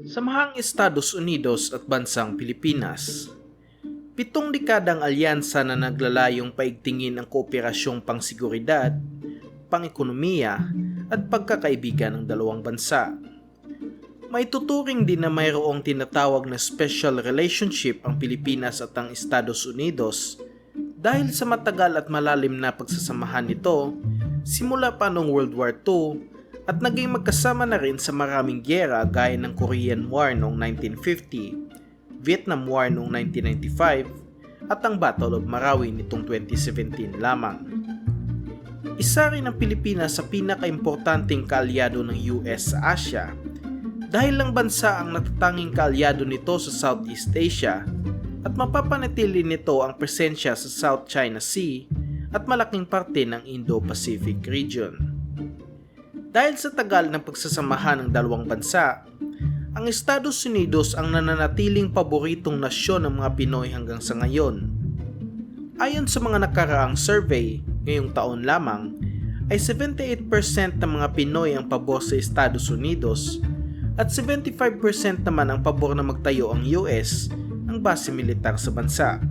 Samahang Estados Unidos at Bansang Pilipinas. 7 dekadang alyansa na naglalayong paigtingin ang kooperasyong pangsiguridad, pangekonomiya at pagkakaibigan ng dalawang bansa. May tuturing din na mayroong tinatawag na special relationship ang Pilipinas at ang Estados Unidos dahil sa matagal at malalim na pagsasamahan nito simula pa noong World War II at naging magkasama na rin sa maraming gyera gaya ng Korean War noong 1950, Vietnam War noong 1995 at ang Battle of Marawi nitong 2017 lamang. Isa rin ang Pilipinas sa pinakaimportanteng kaalyado ng US sa Asia dahil lang bansa ang natatanging kaalyado nito sa Southeast Asia at mapapanatili nito ang presensya sa South China Sea at malaking parte ng Indo-Pacific region. Dahil sa tagal ng pagsasamahan ng dalawang bansa, ang Estados Unidos ang nananatiling paboritong nasyon ng mga Pinoy hanggang sa ngayon. Ayon sa mga nakaraang survey, ngayong taon lamang, ay 78% ng mga Pinoy ang pabor sa Estados Unidos at 75% naman ang pabor na magtayo ang US ng base militar sa bansa.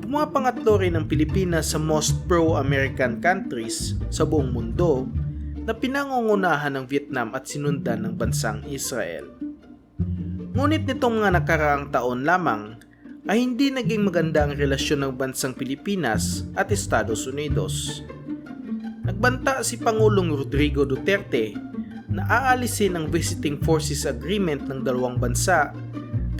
Pumapangatlo rin ang Pilipinas sa most pro-American countries sa buong mundo na pinangungunahan ng Vietnam at sinundan ng bansang Israel. Ngunit nitong mga nakaraang taon lamang ay hindi naging maganda ang relasyon ng bansang Pilipinas at Estados Unidos. Nagbanta si Pangulong Rodrigo Duterte na aalisin ang Visiting Forces Agreement ng dalawang bansa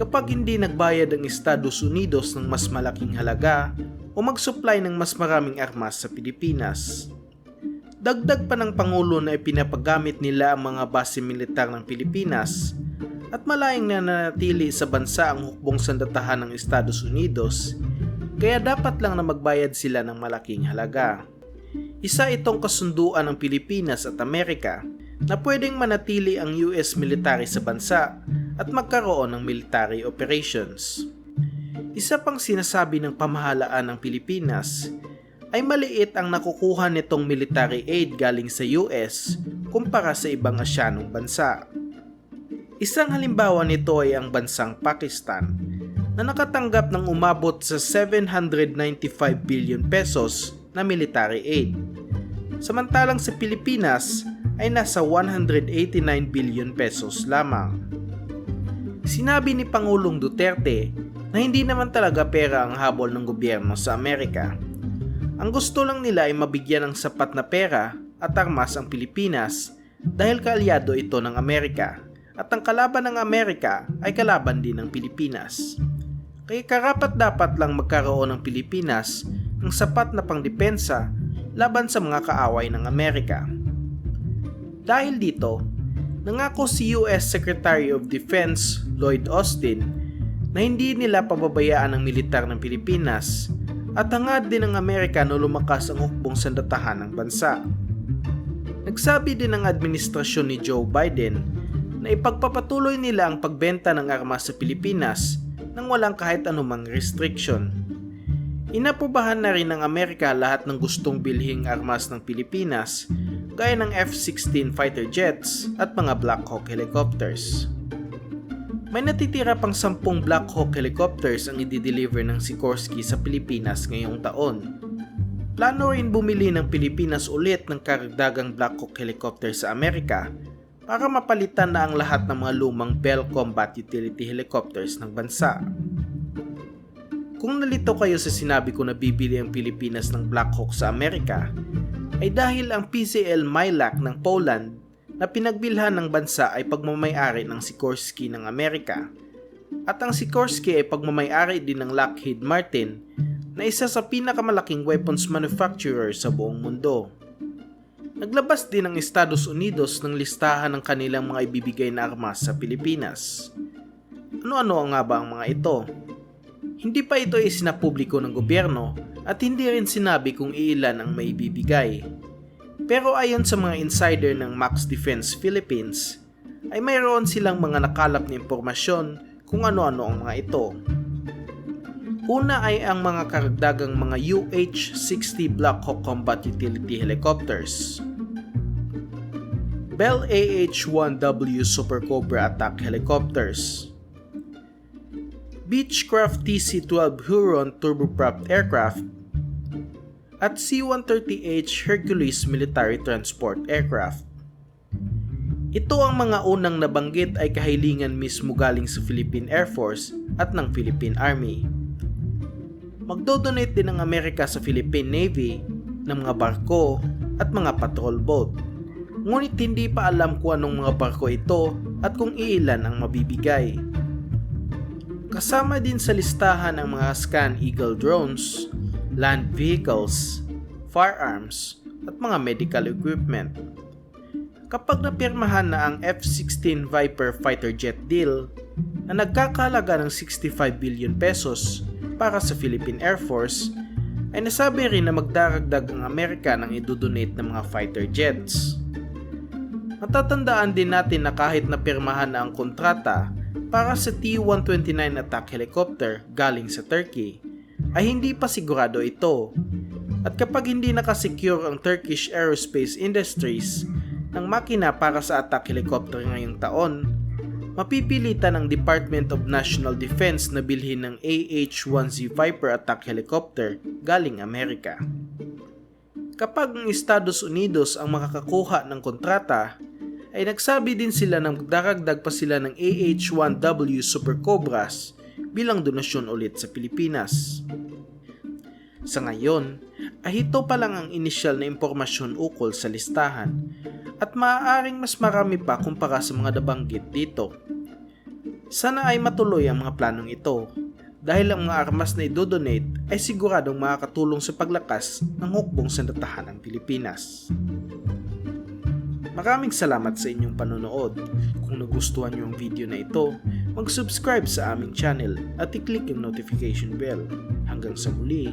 kapag hindi nagbayad ang Estados Unidos ng mas malaking halaga o mag-supply ng mas maraming armas sa Pilipinas. Dagdag pa ng Pangulo na ipinapagamit nila ang mga base militar ng Pilipinas at malayang nananatili sa bansa ang hukbong sandatahan ng Estados Unidos kaya dapat lang na magbayad sila ng malaking halaga. Isa itong kasunduan ng Pilipinas at Amerika na pwedeng manatili ang US military sa bansa at magkaroon ng military operations. Isa pang sinasabi ng pamahalaan ng Pilipinas ay maliit ang nakukuha nitong military aid galing sa US kumpara sa ibang Asyanong bansa. Isang halimbawa nito ay ang bansang Pakistan na nakatanggap ng umabot sa 795 billion pesos na military aid. Samantalang sa Pilipinas ay nasa 189 billion pesos lamang. Sinabi ni Pangulong Duterte na hindi naman talaga pera ang habol ng gobyerno sa Amerika. Ang gusto lang nila ay mabigyan ng sapat na pera at armas ang Pilipinas dahil kaalyado ito ng Amerika at ang kalaban ng Amerika ay kalaban din ng Pilipinas. Kaya karapat-dapat lang magkaroon ng Pilipinas ng sapat na pangdepensa laban sa mga kaaway ng Amerika. Dahil dito, nangako si US Secretary of Defense Lloyd Austin na hindi nila pababayaan ang militar ng Pilipinas at hangad din ng Amerika na lumakas ang hukbong sandatahan ng bansa. Nagsabi din ang administrasyon ni Joe Biden na ipagpapatuloy nila ang pagbenta ng armas sa Pilipinas nang walang kahit anumang restriction. Inaprobahan na rin ng Amerika lahat ng gustong bilhing armas ng Pilipinas gaya ng F-16 fighter jets at mga Black Hawk helicopters. May natitira pang 10 Black Hawk helicopters ang i-deliver ng Sikorsky sa Pilipinas ngayong taon. Plano rin bumili ng Pilipinas ulit ng karagdagang Black Hawk helicopter sa Amerika para mapalitan na ang lahat ng mga lumang Bell Combat Utility helicopters ng bansa. Kung nalito kayo sa sinabi ko na bibili ang Pilipinas ng Black Hawk sa Amerika, ay dahil ang PCL Milak ng Poland na pinagbilhan ng bansa ay pagmamay-ari ng Sikorsky ng Amerika at ang Sikorsky ay pagmamay-ari din ng Lockheed Martin na isa sa pinakamalaking weapons manufacturer sa buong mundo. Naglabas din ang Estados Unidos ng listahan ng kanilang mga ibibigay na armas sa Pilipinas. Ano-ano nga ba ang mga ito? Hindi pa ito isinapubliko ng gobyerno at hindi rin sinabi kung iilan ang maibibigay. Pero ayon sa mga insider ng Max Defense Philippines, ay mayroon silang mga nakalap na impormasyon kung ano-ano ang mga ito. Una ay ang mga karagdagang mga UH-60 Black Hawk Combat Utility Helicopters. Bell AH-1W Super Cobra attack helicopters, Beechcraft TC-12 Huron turboprop aircraft, at C-130H Hercules military transport aircraft. Ito ang mga unang nabanggit ay kahilingan mismo galing sa Philippine Air Force at ng Philippine Army. Magdodonate din ang Amerika sa Philippine Navy ng mga barko at mga patrol boat. Ngunit hindi pa alam kung anong mga barko ito at kung iilan ang mabibigay. Kasama din sa listahan ang mga Scan Eagle drones, land vehicles, firearms, at mga medical equipment. Kapag napirmahan na ang F-16 Viper fighter jet deal na nagkakahalaga ng 65 billion pesos para sa Philippine Air Force, ay nasabi rin na magdaragdag ang Amerika ng idodonate ng mga fighter jets. Matatandaan din natin na kahit napirmahan na ang kontrata para sa T-129 attack helicopter galing sa Turkey, ay hindi pa sigurado ito. At kapag hindi nakasecure ang Turkish Aerospace Industries ng makina para sa attack helicopter ngayong taon, mapipilitan ang Department of National Defense na bilhin ng AH-1Z Viper attack helicopter galing Amerika. Kapag ang Estados Unidos ang makakakuha ng kontrata, ay nagsabi din sila na magdaragdag pa sila ng AH-1W Super Cobras bilang donasyon ulit sa Pilipinas. Sa ngayon, ay ito pa lang ang inisyal na impormasyon ukol sa listahan at maaaring mas marami pa kumpara sa mga nabanggit dito. Sana ay matuloy ang mga planong ito dahil ang mga armas na idodonate ay siguradong makakatulong sa paglakas ng hukbong sandatahan ng Pilipinas. Maraming salamat sa inyong panonood. Kung nagustuhan niyo ang video na ito, mag-subscribe sa aming channel at i-click ang notification bell. Hanggang sa muli.